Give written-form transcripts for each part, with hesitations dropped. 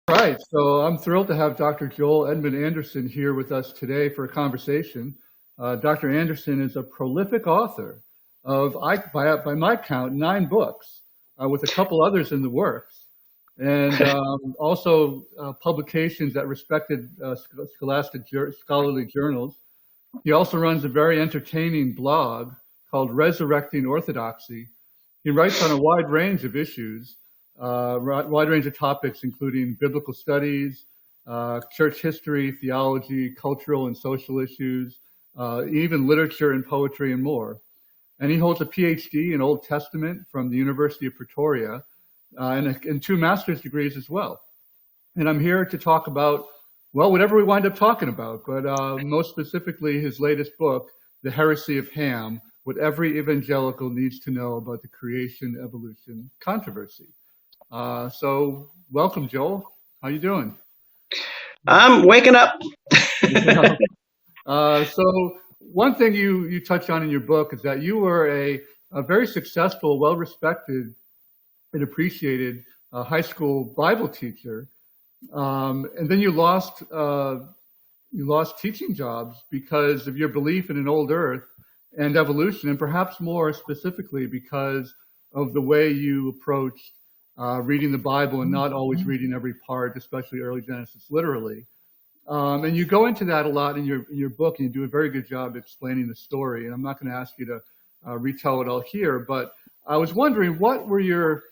Right. So I'm thrilled to have Dr. Joel Edmund Anderson here with us today for a conversation. Dr. Anderson is a prolific author of, by my count, 9 books, with a couple others in the works, and also publications at respected scholarly journals. He also runs a very entertaining blog called Resurrecting Orthodoxy. He writes on a wide range of issues, wide range of topics, including biblical studies, church history, theology, cultural and social issues, even literature and poetry and more. And he holds a PhD in Old Testament from the University of Pretoria and 2 master's degrees as well. And I'm here to talk about, well, whatever we wind up talking about, but most specifically his latest book, The Heresy of Ham, What Every Evangelical Needs to Know About the Creation-Evolution Controversy. So welcome, Joel. How you doing? I'm waking up. So one thing you touch on in your book is that you were a very successful, well-respected and appreciated high school Bible teacher. And then you lost teaching jobs because of your belief in an old earth and evolution, and perhaps more specifically because of the way you approached reading the Bible and not always reading every part, especially early Genesis literally. And you go into that a lot in your book, and you do a very good job explaining the story. And I'm not going to ask you to retell it all here, but I was wondering, what were your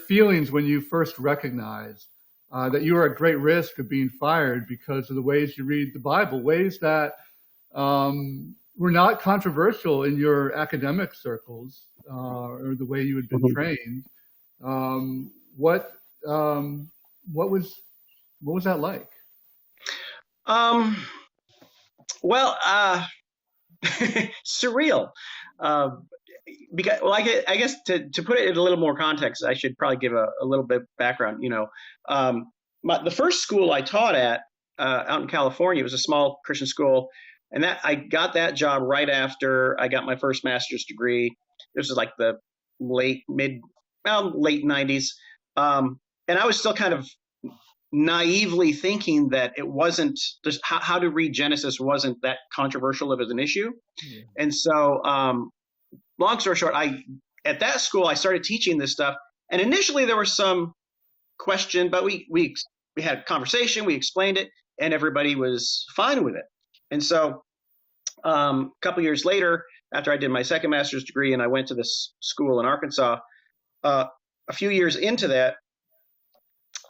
feelings when you first recognized that you were at great risk of being fired because of the ways you read the Bible, ways that were not controversial in your academic circles or the way you had been trained? What was that like? Well, surreal. Because, well, I guess to put it in a little more context, I should probably give a little bit background. The first school I taught at out in California was a small Christian school, and I got that job right after I got my first master's degree. This was like the late 90s, and I was still kind of naively thinking that it wasn't just how to read Genesis wasn't that controversial of an issue. Yeah. And so, long story short, at that school I started teaching this stuff, and initially there was some question, but we had a conversation, we explained it, and everybody was fine with it. And so, a couple years later, after I did my second master's degree and I went to this school in Arkansas, a few years into that,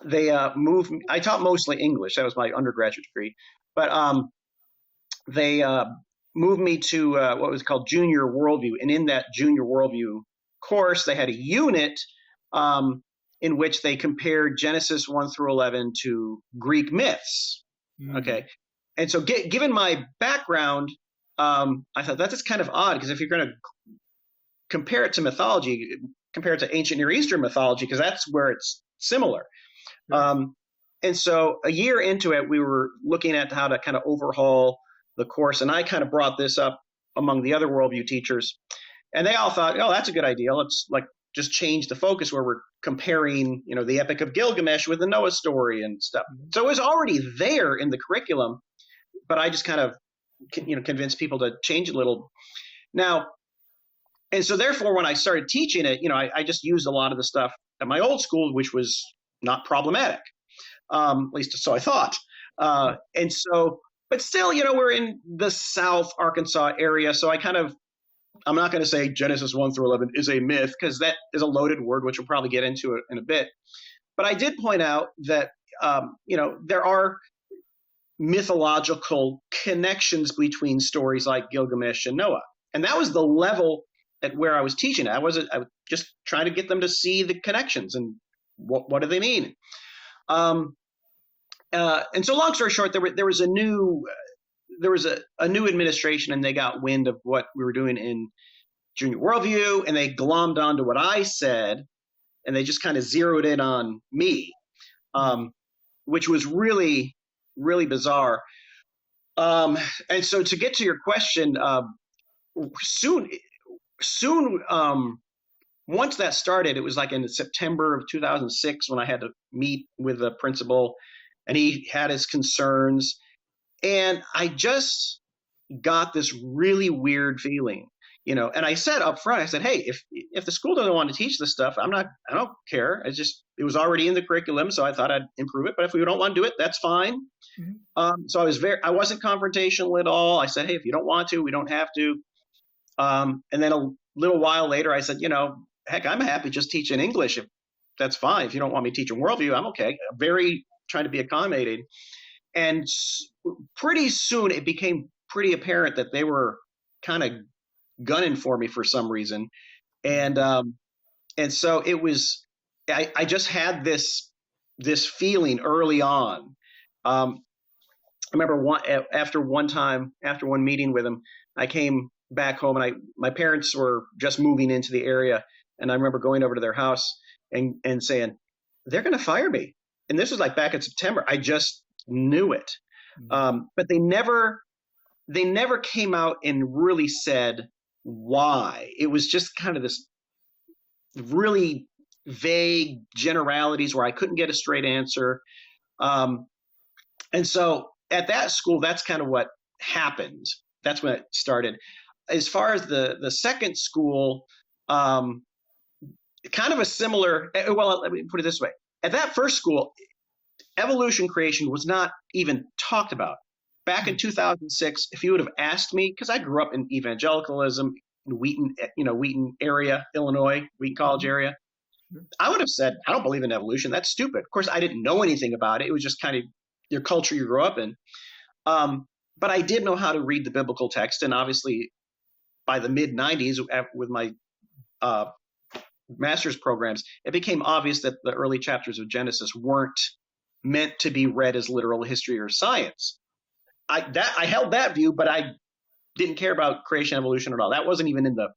they moved me. I taught mostly English. That was my undergraduate degree. But they moved me to what was called Junior Worldview. And in that Junior Worldview course, they had a unit in which they compared Genesis 1 through 11 to Greek myths. Mm. Okay. And so given my background, I thought that's kind of odd, because if you're going to compare it to mythology, compare it to ancient Near Eastern mythology, because that's where it's similar. And so a year into it, we were looking at how to kind of overhaul the course. And I kind of brought this up among the other worldview teachers, and they all thought, oh, that's a good idea. Let's just change the focus where we're comparing, the Epic of Gilgamesh with the Noah story and stuff. So it was already there in the curriculum, but I just kind of, convinced people to change it a little. Now, and so therefore, when I started teaching it, I just used a lot of the stuff at my old school, which was not problematic, at least so I thought. And so, but still, we're in the South Arkansas area. So I'm not going to say Genesis 1 through 11 is a myth, because that is a loaded word, which we'll probably get into it in a bit. But I did point out that, there are mythological connections between stories like Gilgamesh and Noah. And that was the level at where I was teaching. I was just trying to get them to see the connections and what do they mean. And so, long story short, there was a new administration, and they got wind of what we were doing in Junior Worldview, and they glommed onto what I said, and they just kind of zeroed in on me, which was really, really bizarre. And so, to get to your question, soon once that started, it was like in September of 2006 when I had to meet with the principal, and he had his concerns. And I just got this really weird feeling, and I said up front, I said, hey, if the school doesn't want to teach this stuff, I don't care. It was already in the curriculum, so I thought I'd improve it. But if we don't want to do it, that's fine. So I wasn't confrontational at all. I said, hey, if you don't want to, we don't have to. And then a little while later, I said, heck, I'm happy just teaching English. If that's fine. If you don't want me teaching worldview, I'm okay. I'm very trying to be accommodating. And pretty soon it became pretty apparent that they were kind of gunning for me for some reason. And so it was, I just had this feeling early on. I remember after one meeting with him, I came back home, and my parents were just moving into the area. And I remember going over to their house and saying, they're going to fire me. And this was like back in September. I just knew it. But they never came out and really said why. It was just kind of this really vague generalities where I couldn't get a straight answer. And so at that school, that's kind of what happened. That's when it started. As far as the second school, kind of a similar, well, let me put it this way. At that first school, evolution creation was not even talked about. Back in 2006, if you would have asked me, because I grew up in evangelicalism in Wheaton area, Illinois, Wheaton College area, I would have said, I don't believe in evolution. That's stupid. Of course, I didn't know anything about it. It was just kind of your culture you grew up in. But I did know how to read the biblical text. And obviously, by the mid-90s, with my master's programs, it became obvious that the early chapters of Genesis weren't meant to be read as literal history or science. I held that view, but I didn't care about creation evolution at all. That wasn't even in the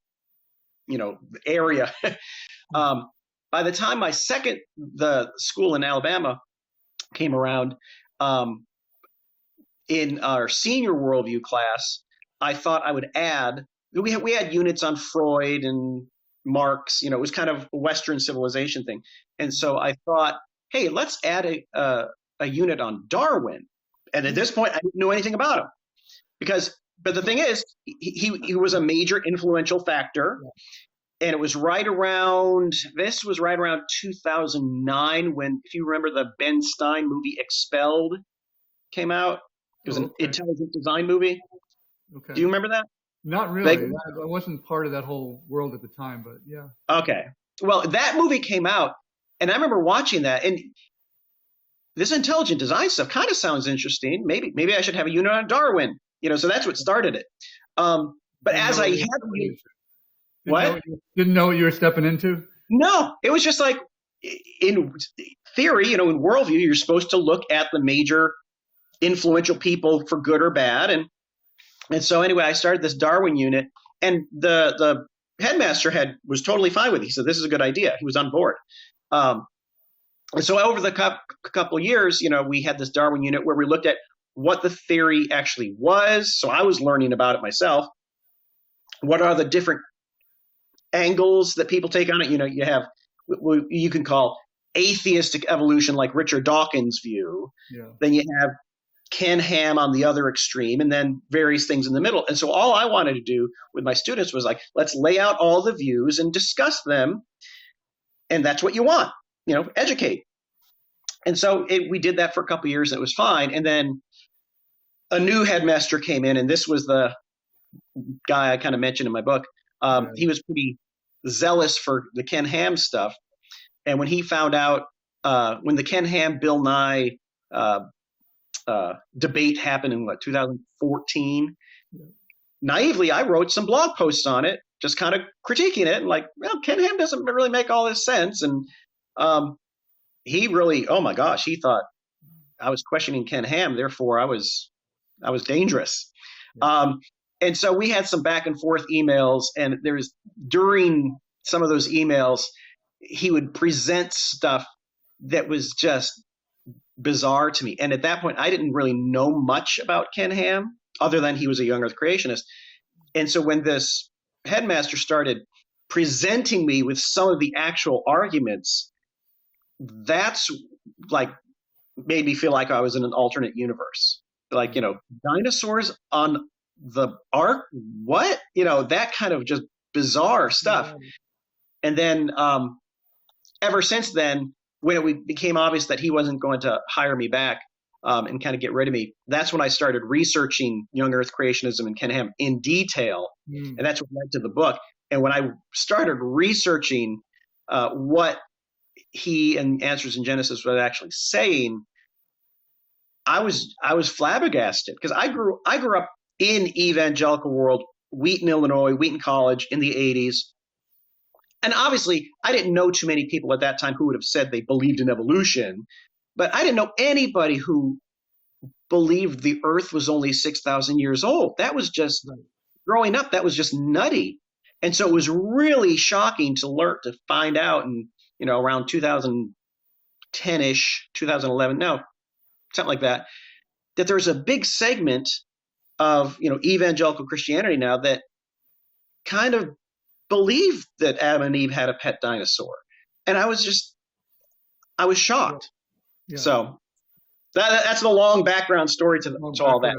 area. By the time the school in Alabama came around, in our senior worldview class, I thought I would add. We had units on Freud and Marx. It was kind of a Western civilization thing, and so I thought, hey, let's add a unit on Darwin. And at this point, I didn't know anything about him but the thing is, he was a major influential factor. And it was right around 2009 when, if you remember, the Ben Stein movie Expelled came out. It was an intelligent design movie. Okay. Do you remember that? Not really. I wasn't part of that whole world at the time, but yeah. Okay. Well, that movie came out, and I remember watching that, and this intelligent design stuff kind of sounds interesting. Maybe I should have a unit on Darwin. So that's what started it. But as I had didn't know what you were stepping into? No, it was just like, in theory, in worldview, you're supposed to look at the major influential people for good or bad. And so anyway, I started this Darwin unit, and the headmaster was totally fine with it. He said, this is a good idea. He was on board. And so over the couple of years, we had this Darwin unit where we looked at what the theory actually was. So I was learning about it myself. What are the different angles that people take on it? You have what you can call atheistic evolution, like Richard Dawkins' view. Yeah. Then you have Ken Ham on the other extreme, and then various things in the middle. And so all I wanted to do with my students was like, let's lay out all the views and discuss them. And that's what you want, educate. And so we did that for a couple of years, and it was fine. And then a new headmaster came in, and this was the guy I kind of mentioned in my book. He was pretty zealous for the Ken Ham stuff. And when he found out, when the Ken Ham Bill Nye debate happened in 2014, naively, I wrote some blog posts on it, just kind of critiquing it, and like, well, Ken Ham doesn't really make all this sense. And he really, oh my gosh, he thought I was questioning Ken Ham, therefore I was dangerous. And so we had some back and forth emails, and during some of those emails, he would present stuff that was just bizarre to me. And at that point, I didn't really know much about Ken Ham, other than he was a young earth creationist. And so when this headmaster started presenting me with some of the actual arguments, that's like made me feel like I was in an alternate universe. Like, dinosaurs on the ark, what? That kind of just bizarre stuff. Yeah. And then ever since then, when it became obvious that he wasn't going to hire me back and kind of get rid of me, that's when I started researching young earth creationism and Ken Ham in detail. And that's what led to the book. And when I started researching what he and Answers in Genesis was actually saying, I was flabbergasted, because I grew up in evangelical world, Wheaton, Illinois, Wheaton College in the 80s. And obviously, I didn't know too many people at that time who would have said they believed in evolution, but I didn't know anybody who believed the earth was only 6,000 years old. That was just, growing up, that was just nutty. And so it was really shocking to find out in, around 2010-ish, 2011, no, something like that there's a big segment of, evangelical Christianity now that kind of believed that Adam and Eve had a pet dinosaur. And I was shocked. Yeah. So that's the long background story to all that.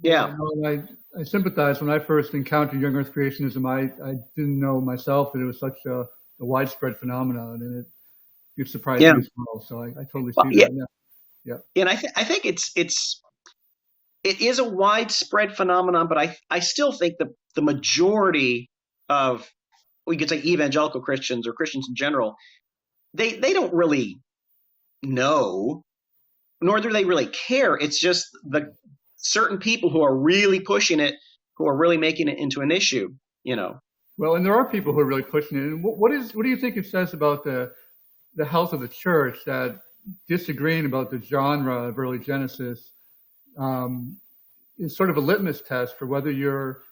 Yeah. I sympathize. When I first encountered young earth creationism, I didn't know myself that it was such a widespread phenomenon, and it surprised me as well. So I totally see that. Yeah. And I think it is a widespread phenomenon, but I still think the majority of, we could say, evangelical Christians or Christians in general, they don't really know, nor do they really care. It's just the certain people who are really pushing it, who are really making it into an issue, Well, and there are people who are really pushing it. And what do you think it says about the health of the church that disagreeing about the genre of early Genesis is sort of a litmus test for whether you're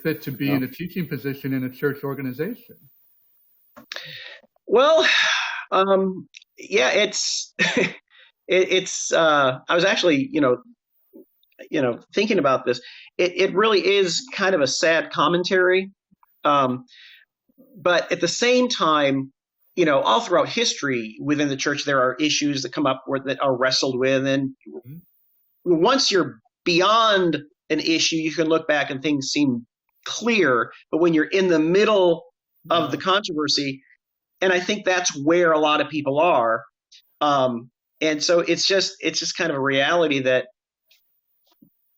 fit to be in a teaching position in a church organization? Well, it's it's. I was actually, thinking about this. It really is kind of a sad commentary, but at the same time, all throughout history within the church, there are issues that come up that are wrestled with. And once you're beyond an issue, you can look back and things seem clear. But when you're in the middle of the controversy, and I think that's where a lot of people are. And so it's just kind of a reality that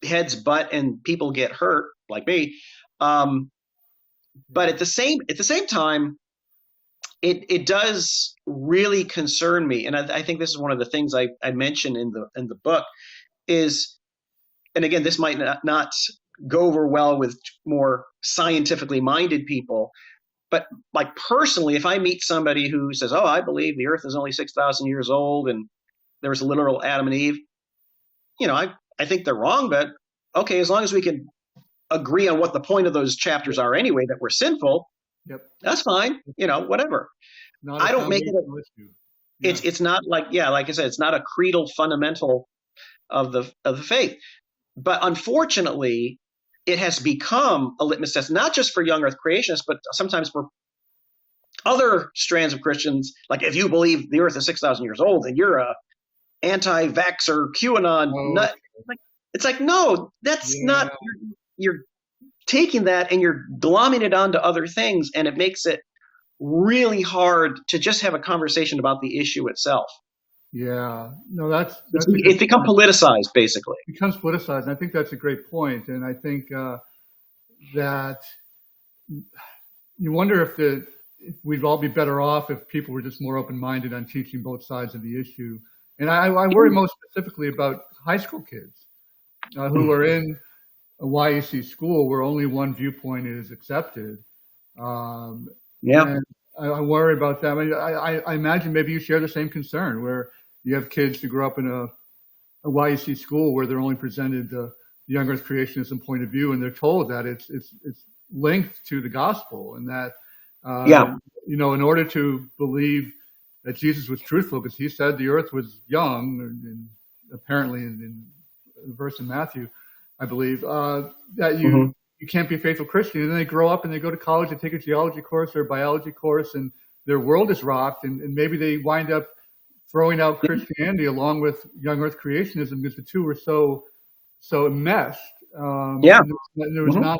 heads butt and people get hurt, like me. But at the same time, it does really concern me, and I think this is one of the things I mentioned in the book is, and again, this might not go over well with more scientifically minded people, but like personally, if I meet somebody who says, "Oh, I believe the Earth is only 6,000 years old and there was a literal Adam and Eve," I think they're wrong, but okay, as long as we can agree on what the point of those chapters are anyway, that we're sinful. Yep. That's fine. Whatever. I don't make it it's not like I said, it's not a creedal fundamental of the faith. But unfortunately, it has become a litmus test, not just for young earth creationists, but sometimes for other strands of Christians. Like, if you believe the earth is 6,000 years old, then you're a anti-vaxxer, QAnon nut. It's like, no, that's not. You're taking that and you're glomming it onto other things, and it makes it really hard to just have a conversation about the issue itself. Yeah, no, it's become politicized, basically. It becomes politicized, and I think that's a great point. And I think that you wonder if we'd all be better off if people were just more open-minded on teaching both sides of the issue. And I worry most specifically about high school kids who are in a YEC school where only one viewpoint is accepted. And I worry about that. I mean, I imagine maybe you share the same concern, where you have kids who grow up in a YEC school where they're only presented the young earth creationism point of view, and they're told that it's linked to the gospel, and that in order to believe that Jesus was truthful, because he said the earth was young, and apparently in the verse in Matthew, I believe, that you can't be a faithful Christian. And then they grow up and they go to college, they take a geology course or a biology course, and their world is rocked. And maybe they wind up throwing out Christianity along with young earth creationism because the two were so enmeshed. And there was not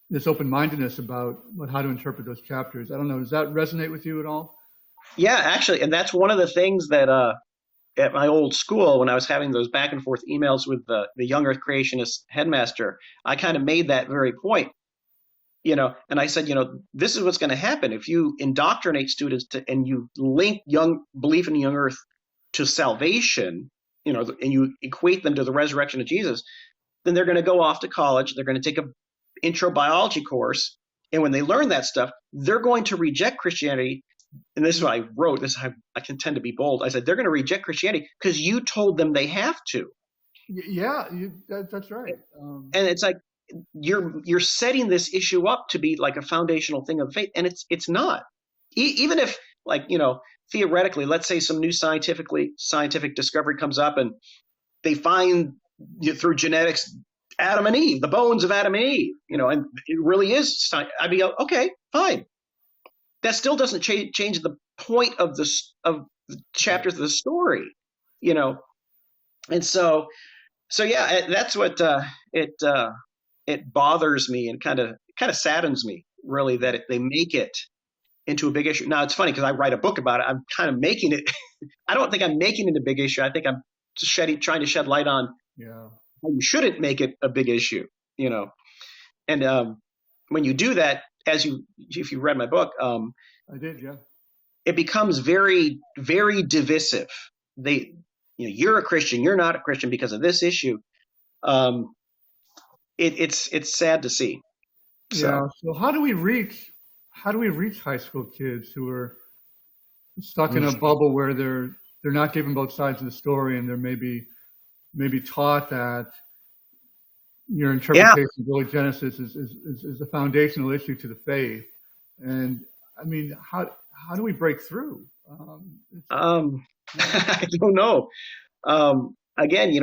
this open-mindedness about how to interpret those chapters. I don't know. Does that resonate with you at all? Yeah, actually. And that's one of the things that at my old school, when I was having those back and forth emails with the young earth creationist headmaster, I kind of made that very point. And I said, this is what's going to happen if you indoctrinate students and you link belief in young earth to salvation, and you equate them to the resurrection of Jesus, then they're going to go off to college. They're going to take a intro biology course. And when they learn that stuff, they're going to reject Christianity. And this is what I wrote. I can tend to be bold. I said, they're going to reject Christianity because you told them they have to. Yeah, that's right. And it's like, you're setting this issue up to be like a foundational thing of faith, and it's not. Even if, theoretically, let's say some new scientific discovery comes up and they find through genetics Adam and Eve, the bones of Adam and Eve, and it really is. I'd be okay, fine. That still doesn't change the point of the chapters of the story, And so yeah, that's what it bothers me and kind of saddens me, really, that they make it into a big issue. Now, it's funny because I write a book about it. I'm kind of making it. I don't think I'm making it a big issue. I think I'm trying to shed light on how you shouldn't make it a big issue, And when you do that, if you read my book, I did, yeah. It becomes very, very divisive. You're a Christian, you're not a Christian because of this issue. It's sad to see. Yeah. So how do we reach high school kids who are stuck in a bubble where they're not given both sides of the story, and they're maybe taught that your interpretation of early Genesis is a foundational issue to the faith? And I mean, how do we break through? I don't know. Again,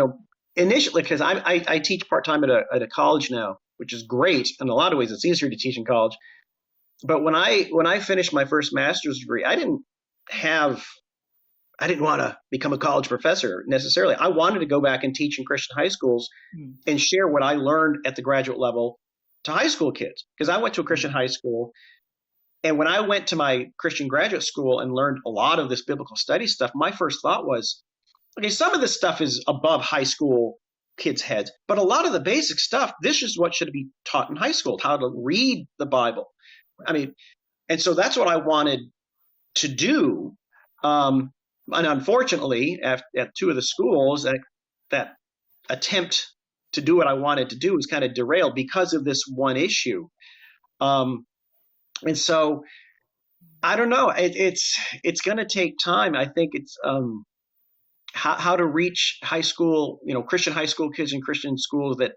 initially, because I teach part-time at a college now, which is great. In a lot of ways, it's easier to teach in college. But when I finished my first master's degree, I didn't want to become a college professor necessarily. I wanted to go back and teach in Christian high schools and share what I learned at the graduate level to high school kids, because I went to a Christian high school. And when I went to my Christian graduate school and learned a lot of this biblical study stuff, my first thought was, okay, some of this stuff is above high school kids' heads, but a lot of the basic stuff, this is what should be taught in high school, how to read the Bible. I mean, and so that's what I wanted to do. And unfortunately, at two of the schools, that attempt to do what I wanted to do was kind of derailed because of this one issue. And so I don't know. It's going to take time. I think it's how to reach high school, Christian high school kids in Christian schools that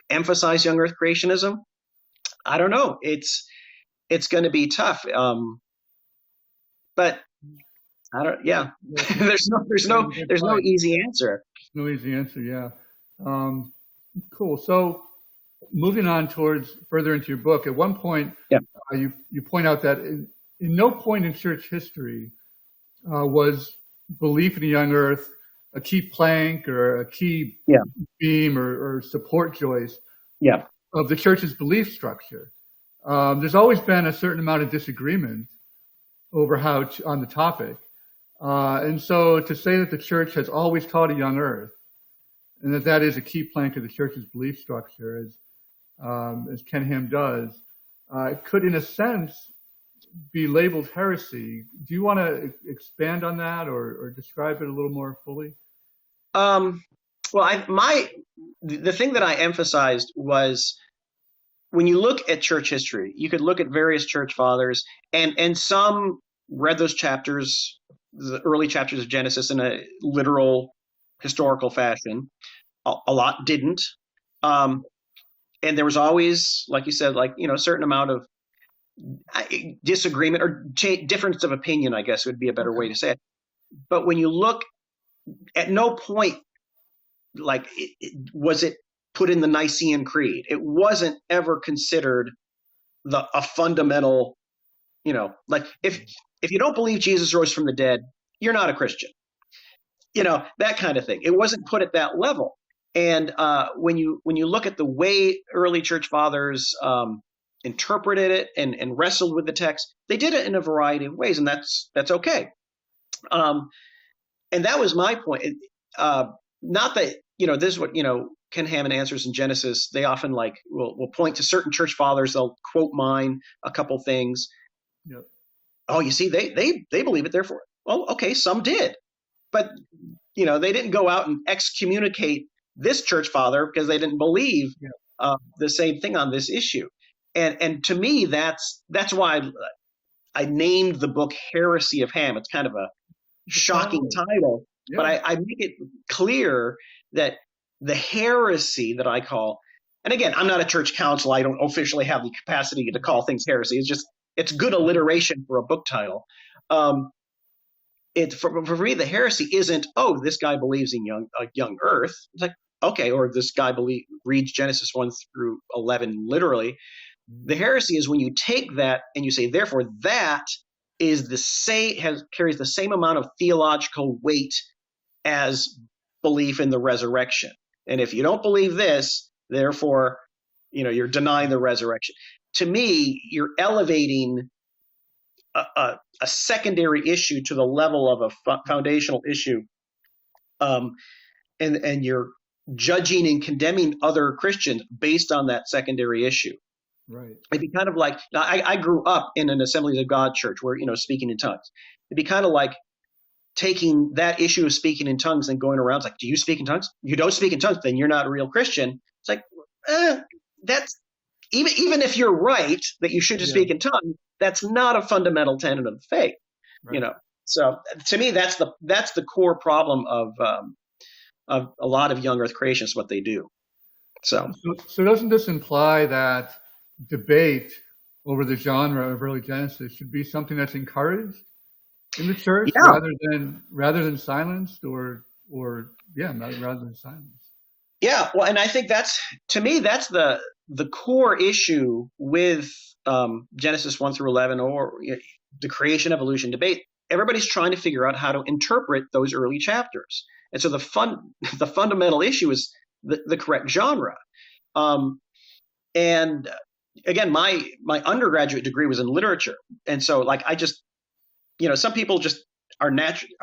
emphasize young earth creationism. I don't know. It's going to be tough. But I don't. Yeah, there's no easy answer. No easy answer. Yeah. Cool. So moving on towards further into your book, at one point, you point out that in no point in church history was belief in a young earth a key plank or a key beam or support joist of the church's belief structure. There's always been a certain amount of disagreement over on the topic. And so to say that the church has always taught a young earth and that is a key plank of the church's belief structure, as Ken Ham does, it could, in a sense, be labeled heresy. Do you want to expand on that or describe it a little more fully? Well, the thing that I emphasized was, when you look at church history, you could look at various church fathers, and some read those chapters, the early chapters of Genesis, in a literal historical fashion. A lot didn't. And there was always, like you said, a certain amount of disagreement or difference of opinion, I guess would be a better way to say it. But when you look, at no point was it put in the Nicene Creed. It wasn't ever considered a fundamental, like if you don't believe Jesus rose from the dead, you're not a Christian. That kind of thing. It wasn't put at that level. And when you look at the way early church fathers interpreted it and wrestled with the text, they did it in a variety of ways, and that's okay. And that was my point. Not that this is what Ken Ham answers in Genesis. They often will point to certain church fathers. They'll quote mine a couple things. Yep. Oh, you see, they believe it. Therefore, well, okay, some did, but they didn't go out and excommunicate this church father because they didn't believe the same thing on this issue. And to me, that's why I named the book Heresy of Ham. It's kind of a shocking title, but I make it clear that the heresy that I call, and again, I'm not a church council. I don't officially have the capacity to call things heresy. It's good alliteration for a book title. For me, the heresy isn't, this guy believes in young Earth. It's like, okay, or this guy reads Genesis 1 through 11 literally. The heresy is when you take that and you say, therefore, that is carries the same amount of theological weight as belief in the resurrection. And if you don't believe this, therefore, you're denying the resurrection. To me, you're elevating a secondary issue to the level of a foundational issue, and you're judging and condemning other Christians based on that secondary issue. Right. It'd be kind of like, I grew up in an Assemblies of God church where, speaking in tongues. It'd be kind of like taking that issue of speaking in tongues and going around, it's like, do you speak in tongues? You don't speak in tongues, then you're not a real Christian. It's like, that's, even if you're right that you should just speak in tongues, that's not a fundamental tenet of the faith, right. So to me, that's the core problem of a lot of young Earth creationists, what they do. So doesn't this imply that debate over the genre of early Genesis should be something that's encouraged in the church rather than silenced rather than silenced? Yeah, well, and I think that's the core issue with Genesis 1 through 11 or the creation evolution debate. Everybody's trying to figure out how to interpret those early chapters. And so the fundamental issue is the correct genre. And again, my undergraduate degree was in literature. And so I just, some people just are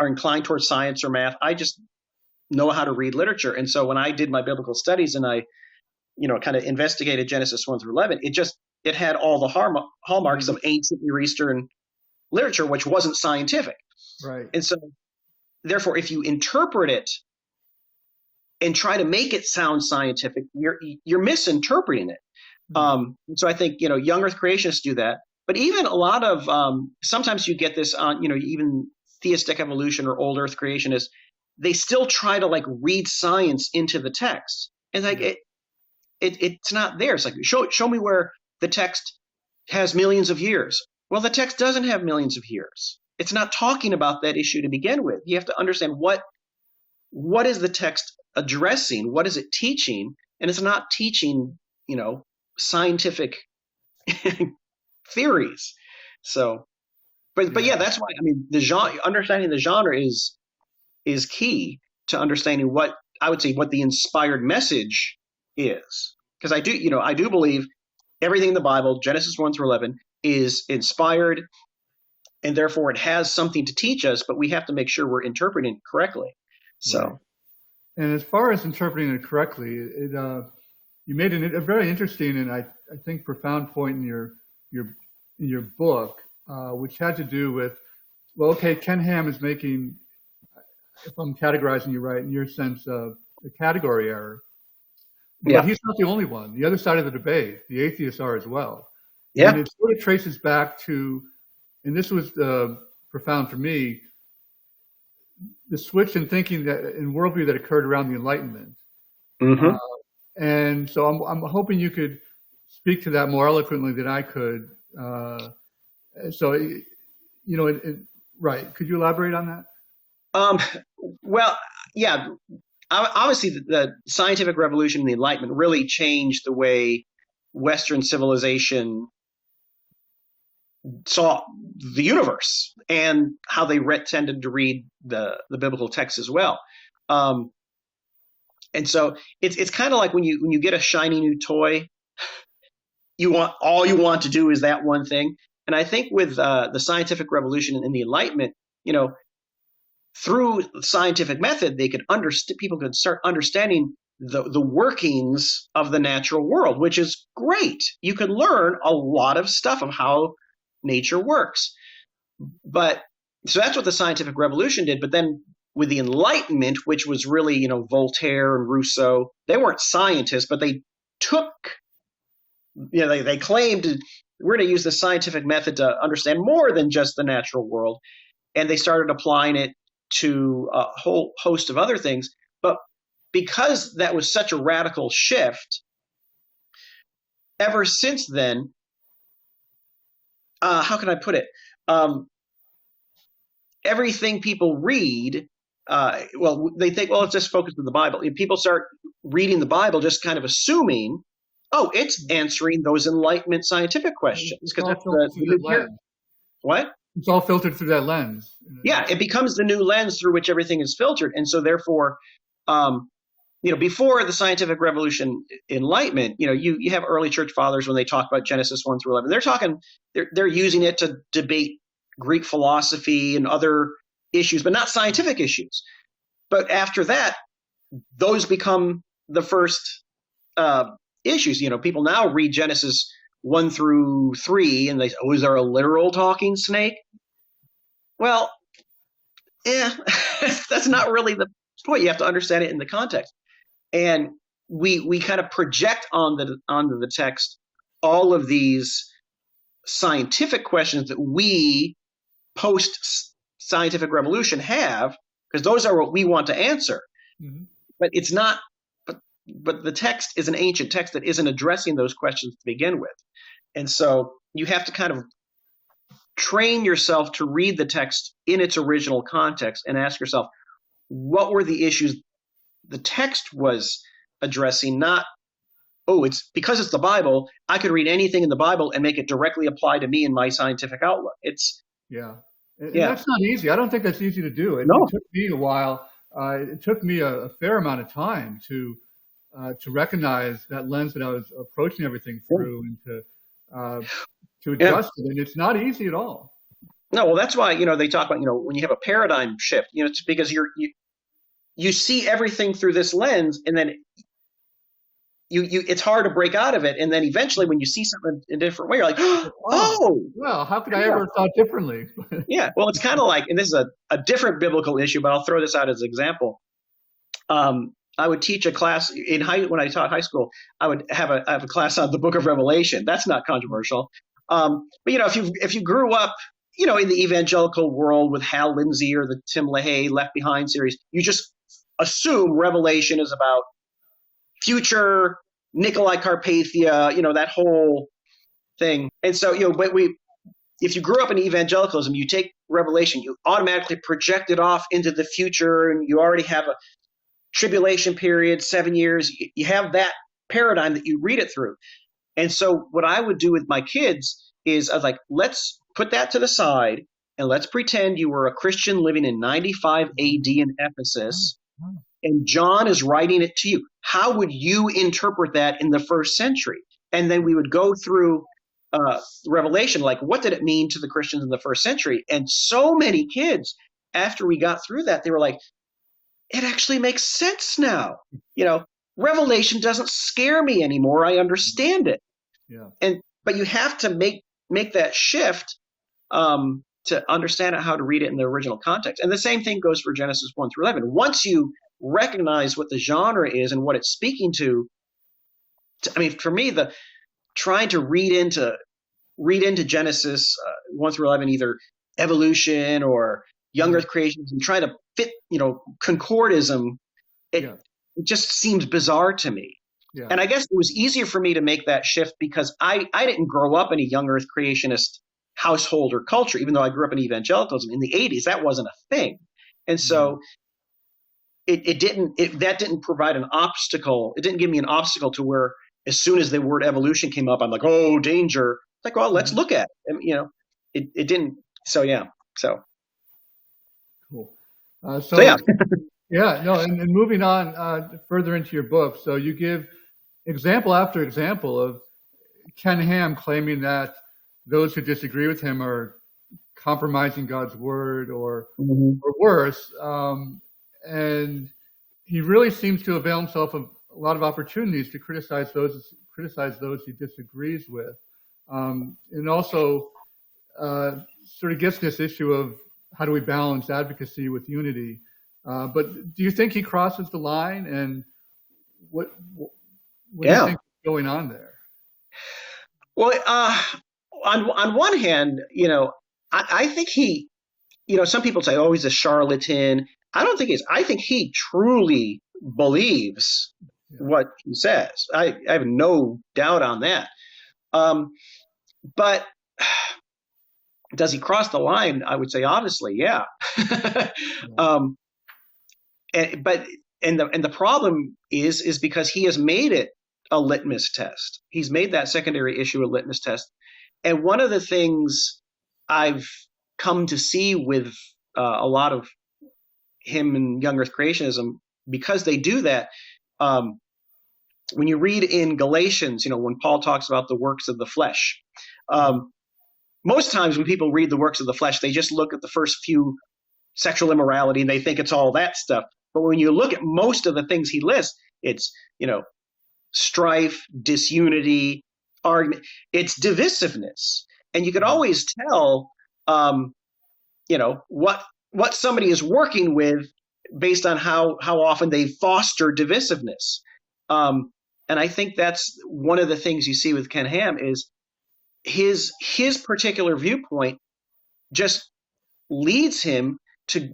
inclined towards science or math. I just know how to read literature. And so when I did my biblical studies and I, kind of investigated Genesis 1 through 11, it had all the hallmarks of ancient Near Eastern literature, which wasn't scientific. Right. And so therefore, if you interpret it and try to make it sound scientific, you're misinterpreting it. So I think, young Earth creationists do that. But even a lot of, sometimes you get this on, even theistic evolution or old Earth creationists, they still try to read science into the text. And it's not there. It's like, show me where the text has millions of years. Well, the text doesn't have millions of years. It's not talking about that issue to begin with. You have to understand what is the text addressing? What is it teaching? And it's not teaching, scientific theories. So, but yeah, that's why, the genre, understanding the genre is key to understanding what the inspired message is. Because I do believe everything in the Bible, Genesis 1 through 11, is inspired, and therefore it has something to teach us, but we have to make sure we're interpreting it correctly. So, right. And as far as interpreting it correctly, you made a very interesting and I think profound point in your book, which had to do with, Ken Ham is making, if I'm categorizing you right, in your sense of a category error. But he's not the only one. The other side of the debate, the atheists are as well. Yeah. And it sort of traces back to, and this was profound for me, the switch in thinking in worldview that occurred around the Enlightenment. Mm-hmm. And so I'm hoping you could speak to that more eloquently than I could. Right. Could you elaborate on that? Well, yeah. obviously the scientific revolution and the Enlightenment really changed the way Western civilization saw the universe and how they tended to read the biblical text as well. And so it's kind of like when you get a shiny new toy, you want to do is that one thing. And I think with the scientific revolution and the Enlightenment, through scientific method, people could start understanding the workings of the natural world, which is great. You can learn a lot of stuff of how nature works. But so that's what the scientific revolution did. But then with the Enlightenment, which was really, Voltaire and Rousseau, they weren't scientists, but they took, they claimed we're going to use the scientific method to understand more than just the natural world. And they started applying it to a whole host of other things. But because that was such a radical shift, ever since then, how can I put it? Everything people read, they think, let's just focus on the Bible. If people start reading the Bible, just kind of assuming, it's answering those Enlightenment scientific questions. Because what? It's all filtered through that lens. Yeah, it becomes the new lens through which everything is filtered. And so therefore, before the scientific revolution, Enlightenment, you have early church fathers when they talk about Genesis 1 through 11. They're using it to debate Greek philosophy and other issues, but not scientific issues. But after that, those become the first issues. People now read Genesis 1 through 3 and they say, is there a literal talking snake? Well, that's not really the point. You have to understand it in the context. And we kind of project onto the text all of these scientific questions that we post scientific revolution have, because those are what we want to answer. Mm-hmm. But it's not. But the text is an ancient text that isn't addressing those questions to begin with, and so you have to kind of train yourself to read the text in its original context and ask yourself, what were the issues the text was addressing? Not, it's because it's the Bible, I could read anything in the Bible and make it directly apply to me in my scientific outlook. That's not easy. I don't think that's easy to do. It took me a while. It took me a fair amount of time to recognize that lens that I was approaching everything through and to adjust it. And it's not easy at all. No, well, that's why, they talk about, when you have a paradigm shift, it's because you see everything through this lens, and then it's hard to break out of it. And then eventually when you see something in a different way, you're like, well, how could I ever have thought differently? Yeah. Well, it's kind of like, and this is a different biblical issue, but I'll throw this out as an example. I would teach a class when I taught high school. I would have a class on the Book of Revelation. That's not controversial. But if you grew up, in the evangelical world with Hal Lindsey or the Tim LaHaye Left Behind series, you just assume Revelation is about future Nikolai Carpathia, that whole thing. And so, if you grew up in evangelicalism, you take Revelation, you automatically project it off into the future, and you already have a tribulation period, 7 years. You have that paradigm that you read it through. And so what I would do with my kids is I was like, let's put that to the side and let's pretend you were a Christian living in 95 AD in Ephesus, and John is writing it to you. How would you interpret that in the first century? And then we would go through Revelation, like what did it mean to the Christians in the first century? And so many kids, after we got through that, they were like, it actually makes sense now. Revelation doesn't scare me anymore. I understand it. Yeah. But you have to make that shift to understand how to read it in the original context. And the same thing goes for Genesis 1 through 11. Once you recognize what the genre is and what it's speaking to for me, trying to read into Genesis 1 through 11, either evolution or young earth creations, and trying to fit, concordism, it just seems bizarre to me. Yeah. And I guess it was easier for me to make that shift because I didn't grow up in a young earth creationist household or culture, even though I grew up in evangelicalism in the 80s. That wasn't a thing. And so that didn't provide an obstacle. It didn't give me an obstacle to where as soon as the word evolution came up, I'm like, oh, danger. It's like, well, let's look at it. And, it didn't. So yeah. So Cool. so yeah. Yeah, no, and moving on further into your book, so you give example after example of Ken Ham claiming that those who disagree with him are compromising God's word or worse, and he really seems to avail himself of a lot of opportunities to criticize those he disagrees with, and also sort of gets this issue of how do we balance advocacy with unity. But do you think he crosses the line, and what do you think is going on there? Well, on one hand, I think he, some people say, oh, he's a charlatan. I don't think he is. I think he truly believes what he says. I have no doubt on that. But does he cross the line? I would say, obviously, yeah. But the problem is because he has made it a litmus test. He's made that secondary issue a litmus test. And one of the things I've come to see with a lot of him and young earth creationism, because they do that, when you read in Galatians, when Paul talks about the works of the flesh, most times when people read the works of the flesh, they just look at the first few, sexual immorality, and they think it's all that stuff. But when you look at most of the things he lists, it's, strife, disunity, argument, it's divisiveness. And you could always tell, what somebody is working with based on how often they foster divisiveness. And I think that's one of the things you see with Ken Ham is his particular viewpoint just leads him to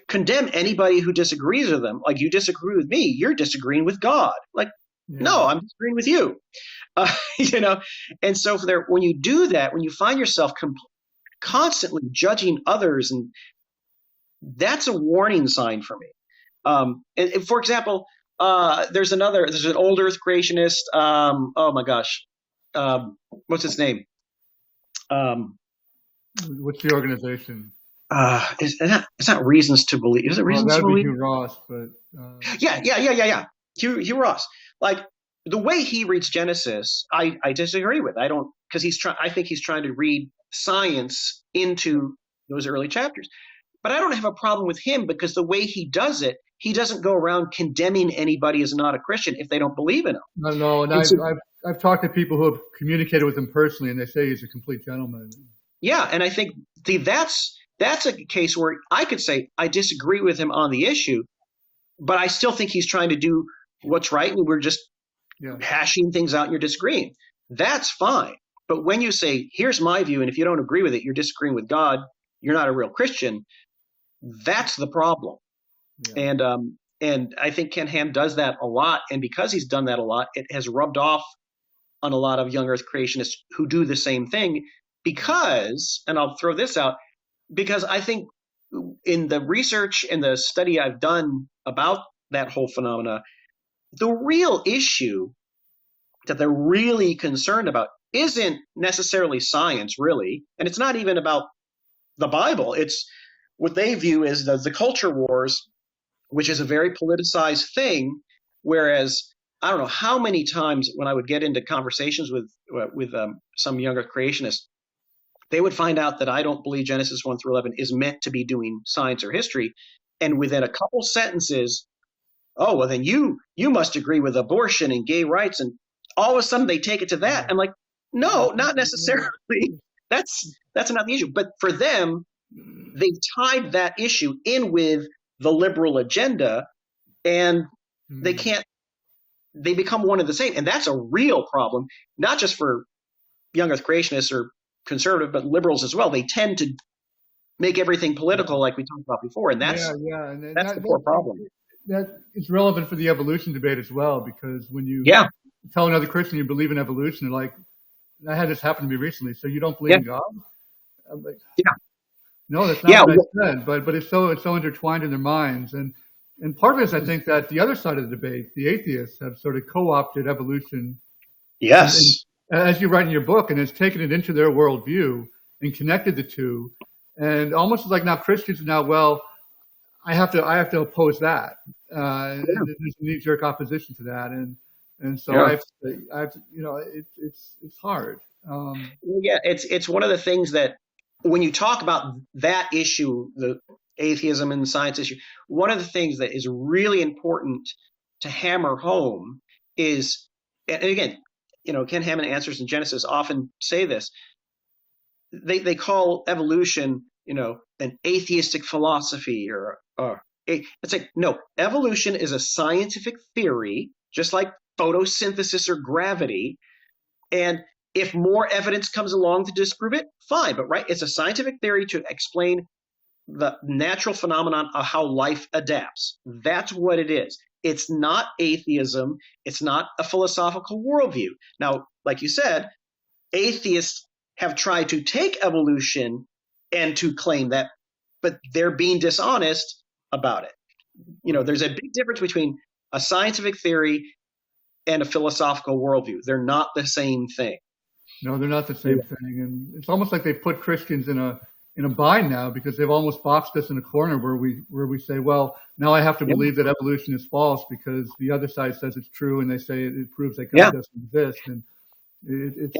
condemn anybody who disagrees with them. Like, you disagree with me, you're disagreeing with God. Like, no, I'm disagreeing with you. And so when you do that, when you find yourself constantly judging others, and that's a warning sign for me. And for example, there's an old earth creationist. Oh my gosh. What's his name? What's the organization? It's not Reasons to Believe. Is it Reasons to Believe? Hugh Ross, but yeah. Hugh Ross. Like, the way he reads Genesis, I disagree with. I don't, because I think he's trying to read science into those early chapters. But I don't have a problem with him, because the way he does it, he doesn't go around condemning anybody as not a Christian if they don't believe in him. No, and I've talked to people who have communicated with him personally, and they say he's a complete gentleman. Yeah, and I think that's a case where I could say I disagree with him on the issue, but I still think he's trying to do what's right, and we're just hashing things out and you're disagreeing. That's fine. But when you say, here's my view, and if you don't agree with it, you're disagreeing with God, you're not a real Christian, that's the problem. Yeah. And I think Ken Ham does that a lot, and because he's done that a lot, it has rubbed off on a lot of young earth creationists who do the same thing, because, and I'll throw this out, because I think in the research and the study I've done about that whole phenomena, the real issue that they're really concerned about isn't necessarily science, really, and it's not even about the Bible. It's what they view as the culture wars, which is a very politicized thing, whereas I don't know how many times when I would get into conversations with some younger creationists, they would find out that I don't believe Genesis 1 through 11 is meant to be doing science or history. And within a couple sentences, oh, well, then you must agree with abortion and gay rights. And all of a sudden they take it to that. I'm like, no, not necessarily. That's not the issue. But for them, they've tied that issue in with the liberal agenda, and they become one and the same. And that's a real problem, not just for young earth creationists or conservative, but liberals as well. They tend to make everything political, like we talked about before, and that's the core problem. That is relevant for the evolution debate as well, because when you tell another Christian you believe in evolution, they're like, I had this happen to me recently, so you don't believe in God? I'm like, No, that's not Yeah. what I said, but it's so intertwined in their minds, and part of it is I think that the other side of the debate, the atheists, have sort of co-opted evolution, and Yes. as you write in your book, and has taken it into their worldview and connected the two, and almost like now Christians are now, well, I have to oppose that. Yeah. There's a knee-jerk opposition to that, and so Yeah. it's hard. Yeah, it's one of the things that when you talk about that issue, the atheism and the science issue, one of the things that is really important to hammer home is, and again, Ken Ham and Answers in Genesis often say this. They call evolution, an atheistic philosophy, it's like, no, evolution is a scientific theory, just like photosynthesis or gravity, and if more evidence comes along to disprove it, fine. But it's a scientific theory to explain the natural phenomenon of how life adapts. That's what it is. It's not atheism. It's not a philosophical worldview. Now, like you said, atheists have tried to take evolution and to claim that, but they're being dishonest about it. There's a big difference between a scientific theory and a philosophical worldview. They're not the same thing. No, they're not the same thing, and it's almost like they've put Christians in a bind now, because they've almost boxed us in a corner where we say, well, now I have to believe that evolution is false because the other side says it's true, and they say it proves that God doesn't exist, and it's.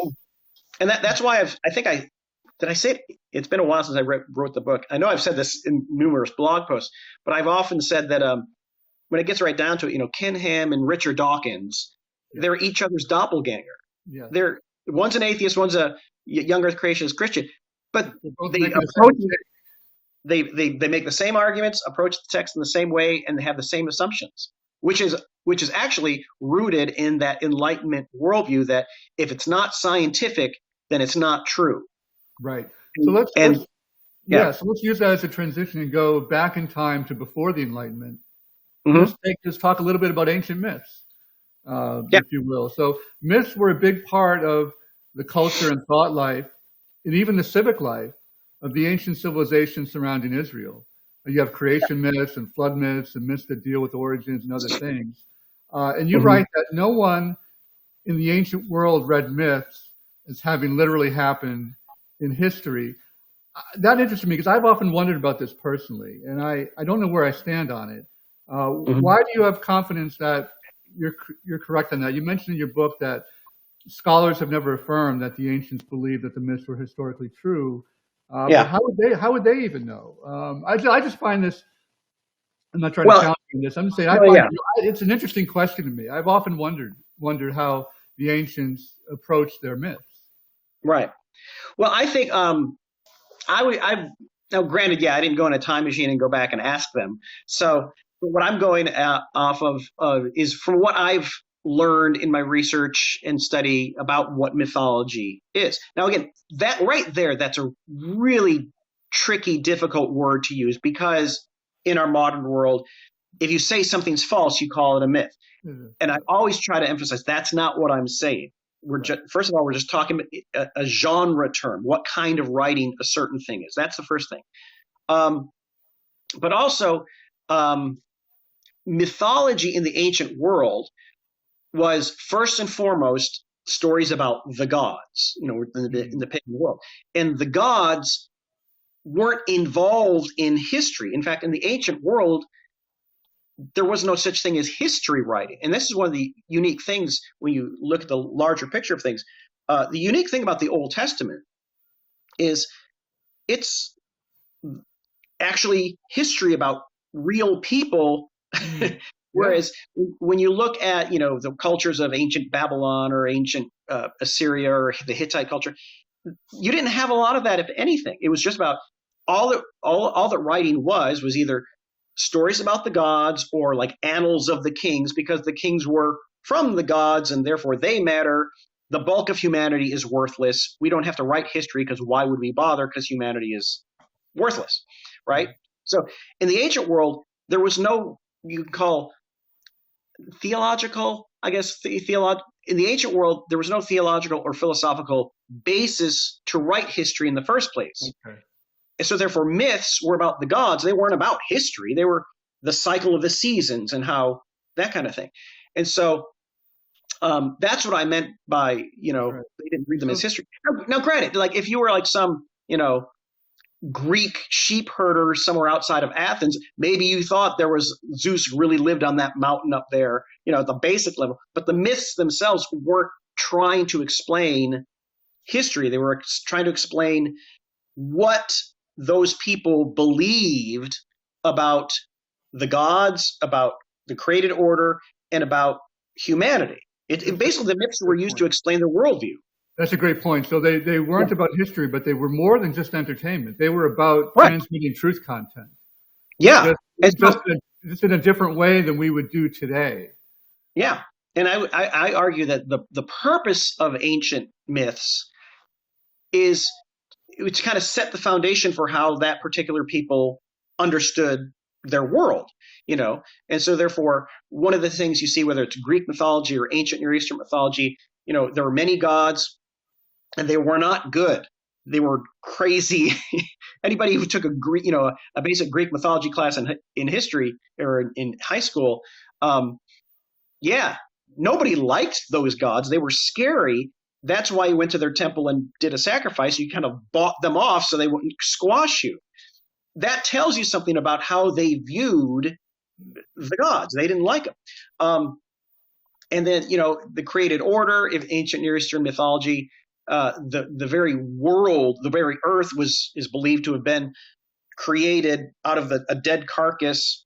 And that's why did I say it? It's been a while since I wrote the book. I know I've said this in numerous blog posts, but I've often said that when it gets right down to it, Ken Ham and Richard Dawkins, they're each other's doppelganger. Yeah. One's an atheist, one's a young Earth creationist Christian, but they make the same arguments, approach the text in the same way, and they have the same assumptions, which is actually rooted in that Enlightenment worldview that if it's not scientific, then it's not true. Right. So let's use that as a transition and go back in time to before the Enlightenment. Mm-hmm. Let's talk a little bit about ancient myths. If you will. So myths were a big part of the culture and thought life, and even the civic life of the ancient civilizations surrounding Israel. You have creation myths and flood myths and myths that deal with origins and other things. And you write that no one in the ancient world read myths as having literally happened in history. That interested me because I've often wondered about this personally, and I don't know where I stand on it. Why do you have confidence that you're correct on that? You mentioned in your book that scholars have never affirmed that the ancients believed that the myths were historically true. But how would they even know? I just find this. I'm not trying to challenge this. I'm just saying it's an interesting question to me. I've often wondered how the ancients approached their myths. Right. Well, I think now granted, I didn't go in a time machine and go back and ask them. So what I'm going off of is from what I've learned in my research and study about what mythology is. Now, again, that right there, that's a really tricky, difficult word to use because in our modern world, if you say something's false, you call it a myth. Mm-hmm. And I always try to emphasize that's not what I'm saying. First of all, we're just talking a genre term, what kind of writing a certain thing is. That's the first thing. But also, mythology in the ancient world was first and foremost stories about the gods, in the pagan world. And the gods weren't involved in history. In fact, in the ancient world, there was no such thing as history writing. And this is one of the unique things when you look at the larger picture of things. The unique thing about the Old Testament is it's actually history about real people. Whereas when you look at, the cultures of ancient Babylon or ancient Assyria or the Hittite culture, you didn't have a lot of that, if anything. It was just about all that writing was either stories about the gods or like annals of the kings, because the kings were from the gods and therefore they matter. The bulk of humanity is worthless. We don't have to write history because why would we bother? Because humanity is worthless, right? So in the ancient world, there was no, you could call theological, I guess, in the ancient world, there was no theological or philosophical basis to write history in the first place. Okay. And so therefore myths were about the gods. They weren't about history. They were the cycle of the seasons and how that kind of thing. And so that's what I meant by, they didn't read them as history. Now, granted, like if you were like some, Greek sheep herder somewhere outside of Athens, maybe you thought there was Zeus really lived on that mountain up there, at the basic level. But the myths themselves weren't trying to explain history. They were trying to explain what those people believed about the gods, about the created order, and about humanity. It basically, the myths were used to explain their worldview. That's a great point. So they weren't about history, but they were more than just entertainment. They were about transmitting truth content. Yeah. Just in a different way than we would do today. Yeah. And I argue that the purpose of ancient myths is to kind of set the foundation for how that particular people understood their world, and so therefore one of the things you see, whether it's Greek mythology or ancient Near Eastern mythology, there were many gods and they were not good. They were crazy. Anybody who took a basic Greek mythology class in history or in high school, nobody liked those gods. They were scary. That's why you went to their temple and did a sacrifice. You kind of bought them off so they wouldn't squash you. That tells you something about how they viewed the gods. They didn't like them. And then, the created order of ancient Near Eastern mythology, the very world, the very earth is believed to have been created out of a dead carcass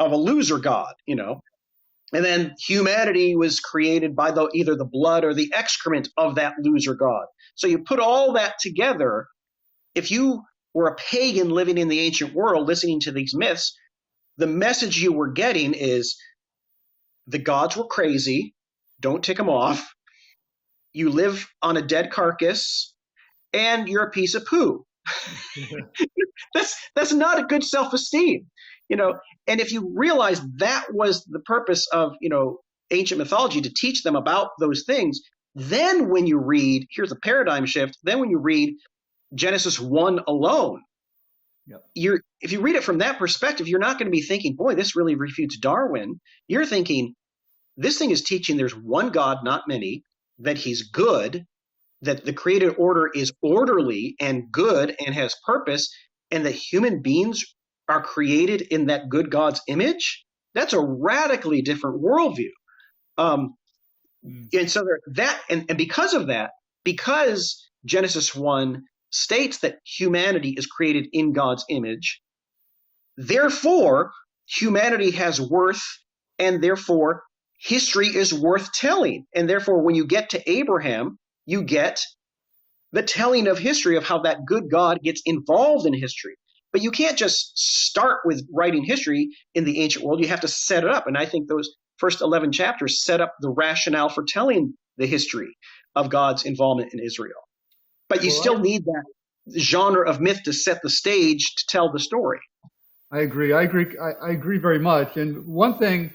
of a loser god, And then humanity was created by either the blood or the excrement of that loser god. So you put all that together. If you were a pagan living in the ancient world listening to these myths, the message you were getting is the gods were crazy. Don't tick them off. You live on a dead carcass and you're a piece of poo. That's not a good self-esteem, And if you realize that was the purpose of, ancient mythology, to teach them about those things, then when you read, here's a paradigm shift, then when you read Genesis 1 alone, if you read it from that perspective, you're not going to be thinking, boy, this really refutes Darwin. You're thinking, this thing is teaching there's one God, not many, that he's good, that the created order is orderly and good and has purpose, and that human beings are created in that good God's image. That's a radically different worldview. And so and because of that, because Genesis 1 states that humanity is created in God's image, therefore humanity has worth, and therefore history is worth telling. And therefore when you get to Abraham, you get the telling of history of how that good God gets involved in history. But you can't just start with writing history in the ancient world. You have to set it up. And I think those first 11 chapters set up the rationale for telling the history of God's involvement in Israel. But you still need that genre of myth to set the stage to tell the story. I agree. I agree very much. And one thing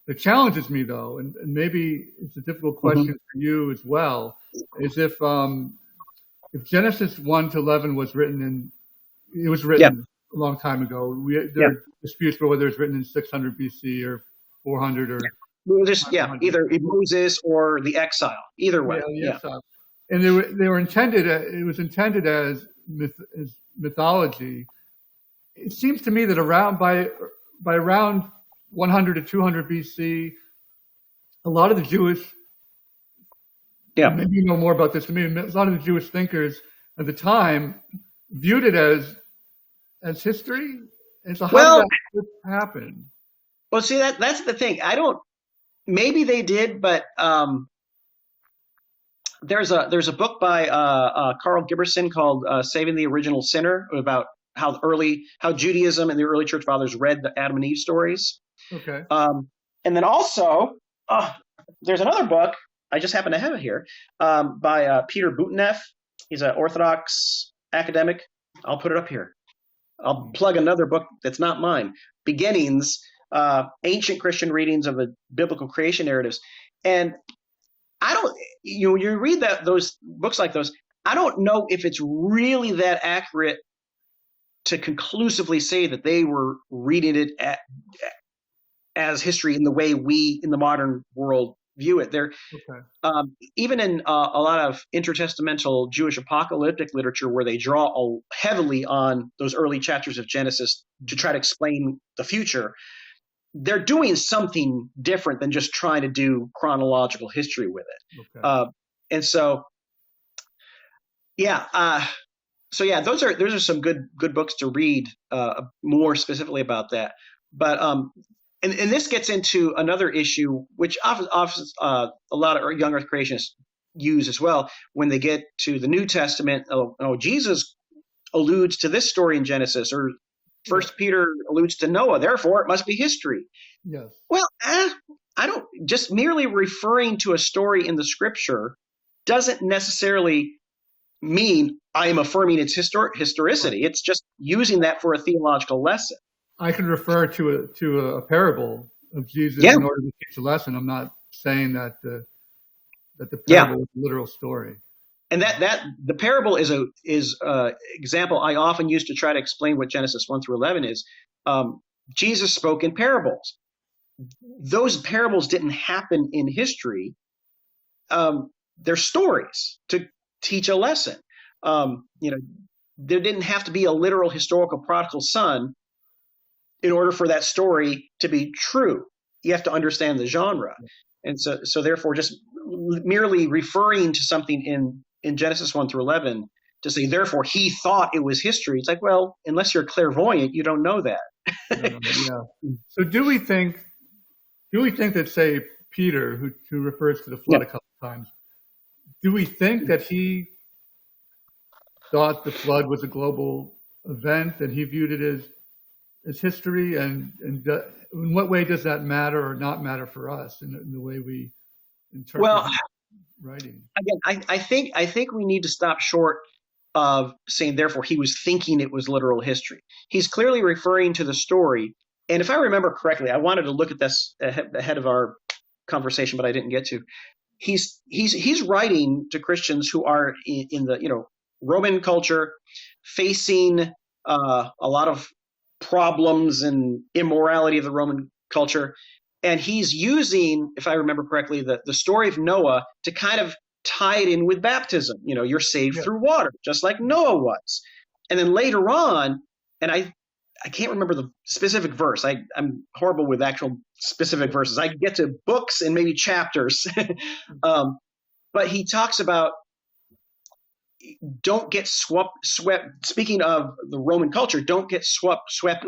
that challenges me, though, and maybe it's a difficult question for you as well, is if Genesis 1 to 11 was written a long time ago. There are disputes about whether it's written in 600 BC or 400 or either Moses or the exile, either way. And they were intended. It was intended as mythology. It seems to me that by around 100 to 200 BC, a lot of the Jewish, maybe you know more about this than me. A lot of the Jewish thinkers at the time viewed it as history. And so how did that happen? Well, see, that's the thing. Maybe they did, but there's a book by Carl Giberson called "Saving the Original Sinner" about how Judaism and the early church fathers read the Adam and Eve stories. Okay. And then also there's another book, I just happen to have it here, by Peter Bouteneff. He's an Orthodox academic. I'll put it up here. I'll plug another book that's not mine. Beginnings, Ancient Christian Readings of the Biblical Creation Narratives. And you read those books like those, I don't know if it's really that accurate to conclusively say that they were reading it as history in the way we in the modern world view it. They're even in a lot of intertestamental Jewish apocalyptic literature, where they draw heavily on those early chapters of Genesis to try to explain the future, they're doing something different than just trying to do chronological history with it. And so, those are some good books to read more specifically about that. But and this gets into another issue, which often a lot of young Earth creationists use as well when they get to the New Testament. Jesus alludes to this story in Genesis, or First Peter alludes to Noah, therefore it must be history. Yes. Well, I don't. Just merely referring to a story in the Scripture doesn't necessarily mean I am affirming its historicity. It's just using that for a theological lesson. I can refer to a parable of Jesus in order to teach a lesson. I'm not saying that the parable is a literal story. And that the parable is example I often use to try to explain what Genesis 1-11 is. Jesus spoke in parables. Those parables didn't happen in history. They're stories to teach a lesson. There didn't have to be a literal historical prodigal son in order for that story to be true. You have to understand the genre. And so therefore, just merely referring to something in Genesis 1-11 to say, therefore, he thought it was history. It's like, well, unless you're clairvoyant, you don't know that. So do we think that, say, Peter, who refers to the flood a couple of times, do we think that he thought the flood was a global event, and he viewed it as history? And in what way does that matter or not matter for us in the way we interpret writing? Again, I think we need to stop short of saying, therefore, he was thinking it was literal history. He's clearly referring to the story. And if I remember correctly, I wanted to look at this ahead of our conversation, but I didn't get to. He's writing to Christians who are in the Roman culture, facing a lot of problems and immorality of the Roman culture. And he's using, if I remember correctly, the story of Noah to kind of tie it in with baptism. You're saved through water, just like Noah was. And then later on, and I can't remember the specific verse. I'm horrible with actual specific verses. I get to books and maybe chapters. But he talks about don't get swept. Speaking of the Roman culture, don't get swept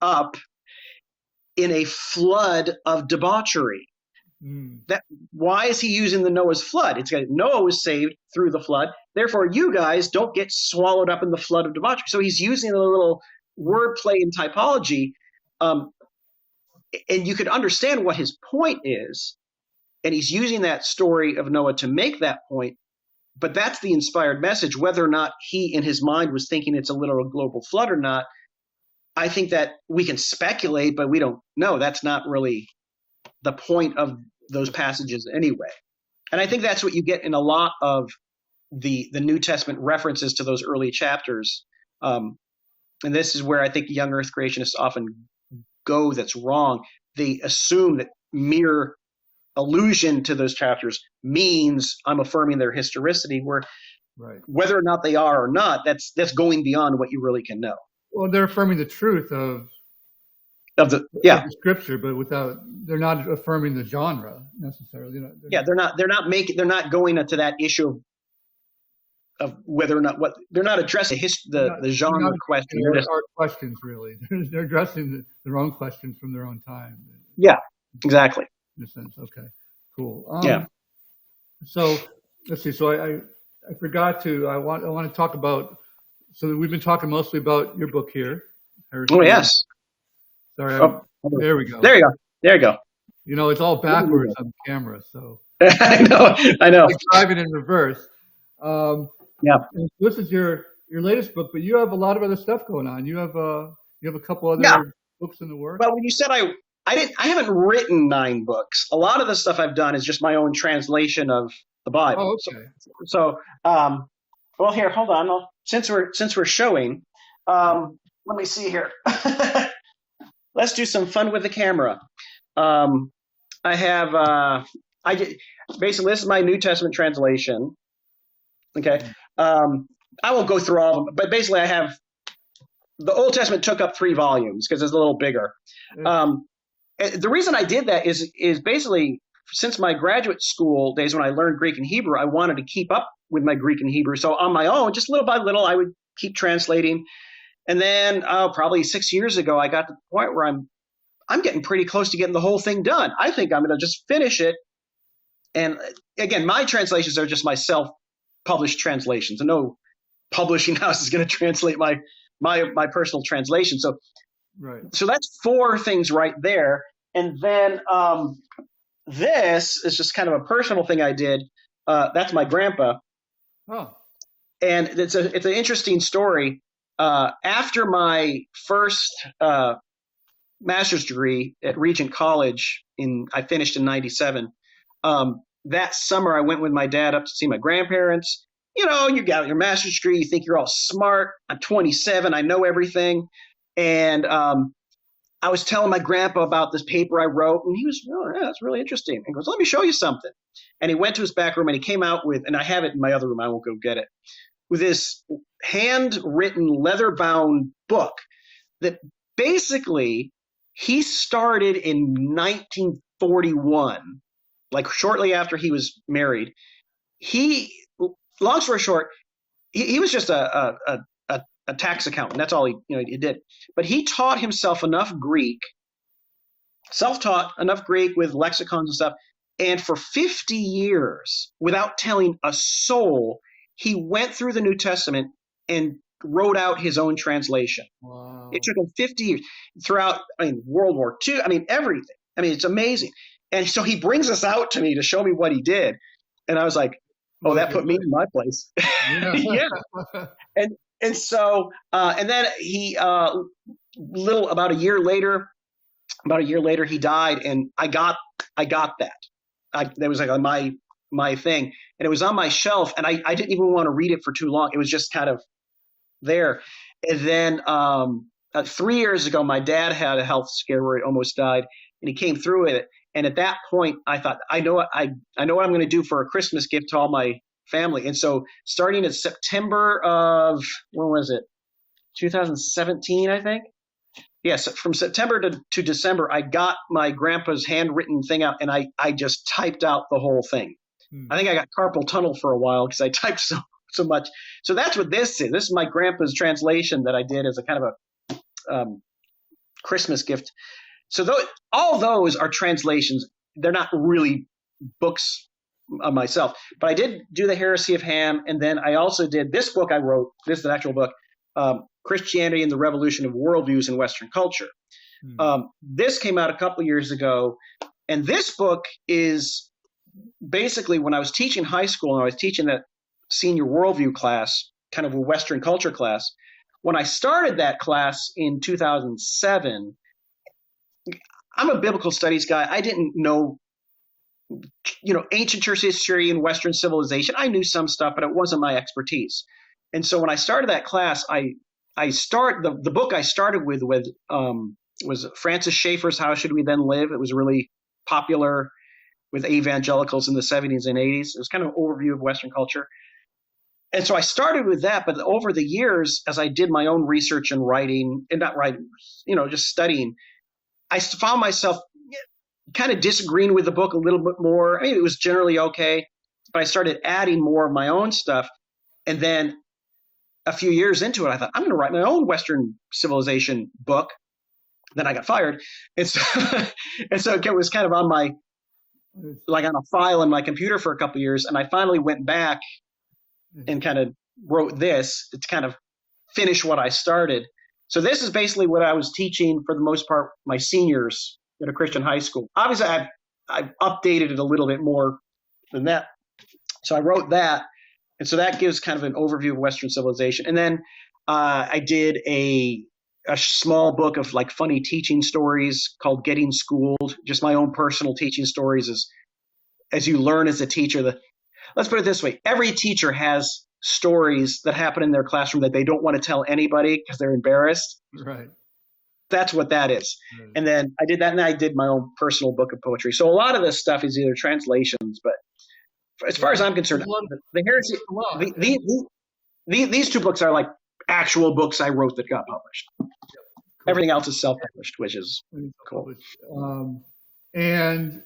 up in a flood of debauchery. Why is he using the Noah's flood? It's got Noah was saved through the flood. Therefore, you guys don't get swallowed up in the flood of debauchery. So he's using a little wordplay and typology, and you could understand what his point is. And he's using that story of Noah to make that point. But that's the inspired message. Whether or not he, in his mind, was thinking it's a literal global flood or not, I think that we can speculate, but we don't know. That's not really the point of those passages anyway. And I think that's what you get in a lot of the New Testament references to those early chapters. And this is where I think young Earth creationists often go that's wrong. They assume that mere allusion to those chapters means I'm affirming their historicity, where whether or not they are or not, that's going beyond what you really can know. Well, they're affirming the truth of the scripture, but they're not affirming the genre necessarily. They're not going into that issue of whether or not they're not addressing the genre question. They're questions, really. They're addressing their own questions from their own time. Yeah, exactly. In a sense, okay, cool. So let's see. So I forgot to. I want to talk about. So we've been talking mostly about your book here. Heresy. Oh yes. Sorry. There we go. There you go. It's all backwards on the camera, so. I know. Like driving in reverse. This is your latest book, but you have a lot of other stuff going on. You have a couple other books in the works. Well, when you said I haven't written 9 books. A lot of the stuff I've done is just my own translation of the Bible. Oh, okay. So well, here, hold on. Since we're showing, Let me see here. Let's do some fun with the camera. I have, basically, this is my New Testament translation. Okay. I won't go through all of them, but basically I have, the Old Testament took up 3 volumes because it's a little bigger. The reason I did that is basically, since my graduate school days when I learned Greek and Hebrew, I wanted to keep up with my Greek and Hebrew. So on my own, just little by little, I would keep translating. And then probably 6 years ago, I got to the point where I'm getting pretty close to getting the whole thing done. I think I'm going to just finish it. And again, my translations are just my self-published translations. And no publishing house is going to translate my personal translation. So, right. So that's 4 things right there. And then this is just kind of a personal thing I did. That's my grandpa. Oh. And it's an interesting story. After my first master's degree at Regent College, I finished in 97. That summer, I went with my dad up to see my grandparents. You know, you got your master's degree, you think you're all smart. I'm 27, I know everything. And I was telling my grandpa about this paper I wrote, and he was, oh, yeah, that's really interesting. He goes, let me show you something. And he went to his back room, and he came out with, and I have it in my other room, I won't go get it, with this handwritten, leather-bound book that basically he started in 1941, like shortly after he was married. Long story short, he was just a tax accountant. That's all he did. But he taught himself enough Greek, self-taught enough Greek with lexicons and stuff. And for 50 years, without telling a soul, he went through the New Testament and wrote out his own translation. Wow. It took him 50 years throughout, World War II, everything. It's amazing. And so he brings us out to me to show me what he did. And I was like, oh, that put me in my place. Yeah. And so, and then he, about a year later, he died, and I got that. That was like my thing, and it was on my shelf, and I didn't even want to read it for too long. It was just kind of there. And then 3 years ago, my dad had a health scare where he almost died, and he came through it. And at that point, I thought, I know what I'm going to do for a Christmas gift to all my family. And so starting in September of, when was it? 2017, I think. Yes, from September to December, I got my grandpa's handwritten thing out, and I just typed out the whole thing. I think I got carpal tunnel for a while because I typed so much. So that's what this is. This is my grandpa's translation that I did as a kind of a Christmas gift. So all those are translations. They're not really books of myself. But I did do the Heresy of Ham, and then I also did this book I wrote. This is an actual book, Christianity and the Revolution of Worldviews in Western Culture. This came out a couple years ago, and this book is basically when I was teaching high school and I was teaching that senior worldview class, kind of a Western culture class. When I started that class in 2007, I'm a biblical studies guy. I didn't know, ancient church history and Western civilization. I knew some stuff, but it wasn't my expertise. And so when I started that class, the book I started with was Francis Schaeffer's How Should We Then Live? It was really popular with evangelicals in the 70s and 80s. It was kind of an overview of Western culture. And so I started with that, but over the years, as I did my own research and writing, and not writing, just studying, I found myself kind of disagreeing with the book a little bit more. It was generally okay, but I started adding more of my own stuff. And then a few years into it, I thought, I'm going to write my own Western civilization book. Then I got fired. And so it was kind of on a file in my computer for a couple of years. And I finally went back and kind of wrote this to kind of finish what I started. So this is basically what I was teaching for the most part, my seniors at a Christian high school. Obviously, I've updated it a little bit more than that. So I wrote that. And so that gives kind of an overview of Western civilization. And then I did a small book of like funny teaching stories called Getting Schooled, just my own personal teaching stories as you learn as a teacher. Let's put it this way. Every teacher has stories that happen in their classroom that they don't want to tell anybody because they're embarrassed. Right. That's what that is. Right. And then I did that, and I did my own personal book of poetry. So a lot of this stuff is either translations, but as far as I'm concerned, the heresy, these two books are like actual books I wrote that got published. Cool. Everything else is self-published, which is cool. And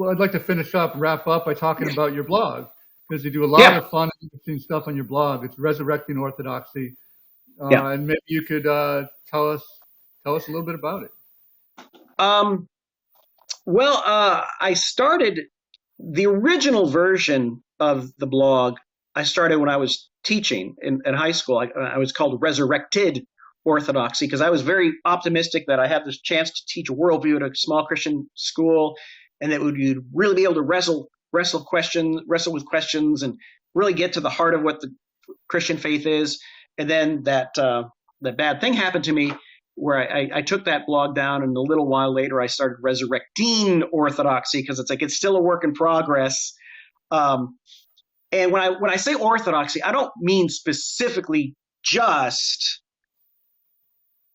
I'd like to wrap up by talking about your blog, because you do a lot of fun, interesting stuff on your blog. It's Resurrecting Orthodoxy. And maybe you could tell us a little bit about it. I started the original version of the blog. I started when I was teaching in high school. I was called Resurrected Orthodoxy because I was very optimistic that I had this chance to teach a worldview at a small Christian school, and that you'd really be able to wrestle with questions and really get to the heart of what the Christian faith is. And then that bad thing happened to me, where I took that blog down, and a little while later I started Resurrecting Orthodoxy because it's still a work in progress. And when I say orthodoxy, I don't mean specifically just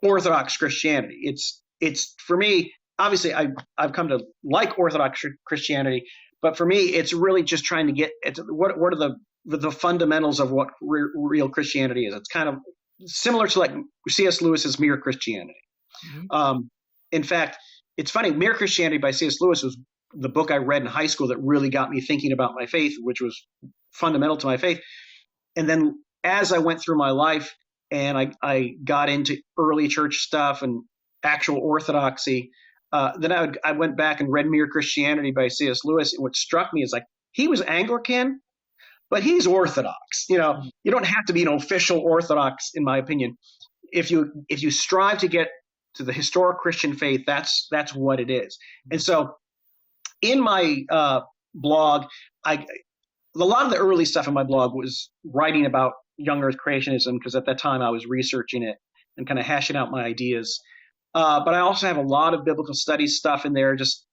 Orthodox Christianity. It's for me, obviously I've come to like Orthodox Christianity, but for me it's really just trying to get at what are the fundamentals of what real Christianity is. It's kind of similar to like C.S. Lewis's Mere Christianity. Mm-hmm. In fact, it's funny, Mere Christianity by C.S. Lewis was the book I read in high school that really got me thinking about my faith, which was fundamental to my faith. And then as I went through my life and I got into early church stuff and actual orthodoxy, then I went back and read Mere Christianity by C.S. Lewis. And what struck me is like, he was Anglican, but he's Orthodox. You don't have to be an official Orthodox, in my opinion. If you strive to get to the historic Christian faith, that's what it is. And so in my blog, a lot of the early stuff in my blog was writing about young earth creationism, because at that time I was researching it and kind of hashing out my ideas. But I also have a lot of biblical studies stuff in there, just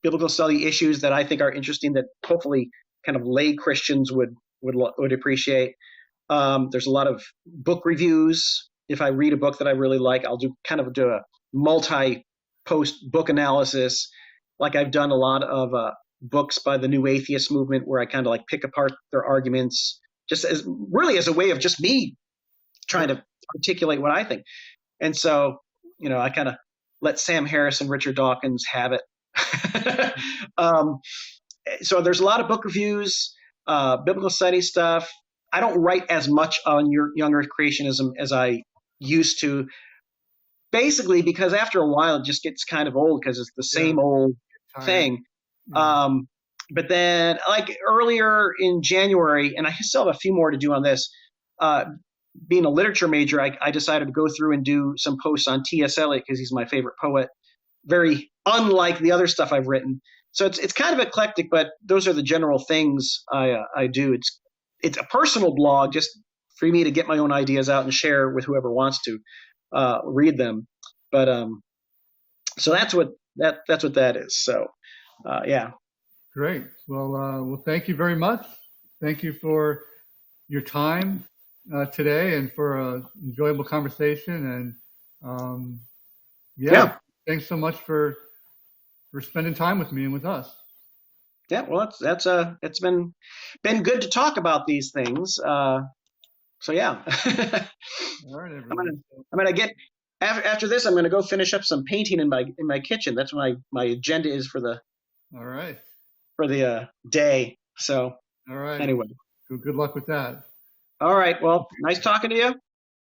biblical study issues that I think are interesting that hopefully kind of lay Christians would appreciate. There's a lot of book reviews. If I read a book that I really like, I'll do a multi-post book analysis. Like I've done a lot of books by the New Atheist movement, where I kind of like pick apart their arguments, just as a way of just me trying to articulate what I think. And so, I kind of let Sam Harris and Richard Dawkins have it. So there's a lot of book reviews, biblical study stuff. I don't write as much on your young earth creationism as I used to, basically because after a while it just gets kind of old because it's the same old thing. But then like earlier in January, and I still have a few more to do on this, being a literature major, I decided to go through and do some posts on T.S. Eliot because he's my favorite poet, very unlike the other stuff I've written. So it's kind of eclectic, but those are the general things I do. It's a personal blog just for me to get my own ideas out and share with whoever wants to read them. But so that's what that is. So yeah. Great. Well, thank you very much. Thank you for your time today and for an enjoyable conversation. And thanks so much for spending time with me and with us. Yeah, well, it's been good to talk about these things. So yeah. All right, everyone. I'm gonna get after this. I'm gonna go finish up some painting in my kitchen. That's what my agenda is for the. All right. For the day. So. All right. Anyway. Good luck with that. All right. Well, nice talking to you.